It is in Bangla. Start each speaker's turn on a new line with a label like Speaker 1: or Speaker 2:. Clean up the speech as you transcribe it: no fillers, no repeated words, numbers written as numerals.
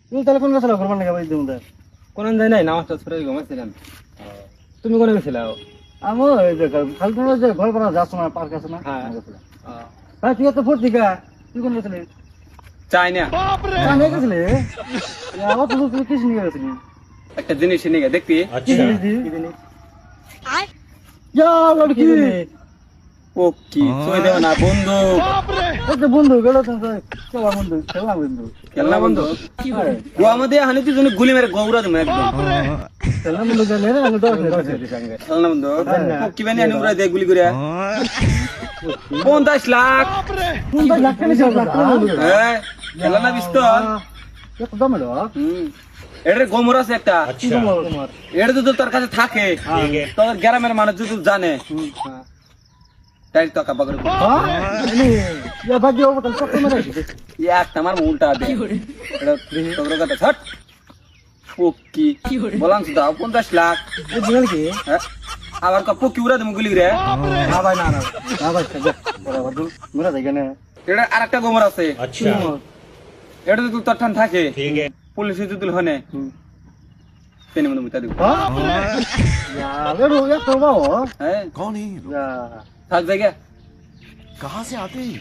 Speaker 1: তুমি তাহলে কোন গেছিল ঘুরবার নাকি বাড়িতে মধ্যে?
Speaker 2: কোন যাই নাই, নামাজ টাজ করে ঘুমাইছিলাম। তুমি কোনে গেছিলাও?
Speaker 1: আমি ওই যে খালি তোমার যে ঘর করা যাচ্ছ না পার্ক আছে না?
Speaker 2: হ্যাঁ।
Speaker 1: গেছিলাম। হ্যাঁ তুই তো পত্রিকা তুই কোন গেছিলি?
Speaker 2: চাই না
Speaker 1: নিয়ে গেছিলি? আমার তো তুই কিছু নিয়ে গেছিলি।
Speaker 2: একটা জিনিস নিয়ে দেখবি।
Speaker 1: কি জিনিস দি? যা লড়কি
Speaker 2: ও কি সই দেব না বন্ধু,
Speaker 1: একটা বন্ধু গেল তো খেলা বন্ধু
Speaker 2: খেলনা বন্ধু। ও আমাদের হানি তুই জন্য গুলি মেরে গৌরা তুমি একদম
Speaker 1: খেলা বন্ধু গেলে আমি দশ
Speaker 2: খেলনা বন্ধু। কি বানি হানি উড়াই দে গুলি করে 50 লাখ। হ্যাঁ খেলনা পিস্তল।
Speaker 1: কত দাম এলো?
Speaker 2: এটার গোমর আছে একটা, এটা যদি তোর কাছে থাকে তোর গ্রামের মানুষ যদি জানে তাই তো কাপা করে একটা আমার উল্টা দে এটা তোর কথা ছট পক্কি বললাম তো দাও 50 লাখ।
Speaker 1: কি
Speaker 2: হ্যাঁ আবার পক্কি উড়া দেবো গুলি রে।
Speaker 1: না ভাই না ভাই ঘুরা যাই কেন?
Speaker 2: এটা আর একটা গোমর আছে, এটা যদি তোর ঠান থাকে পুলিশ যদি হনে তেনে মনে মুতা দিব।
Speaker 1: यार ये तो बाबा
Speaker 2: হ্যাঁ
Speaker 3: कौन है ये लोग?
Speaker 2: থাক জায়গা
Speaker 3: कहाँ से आते हैं?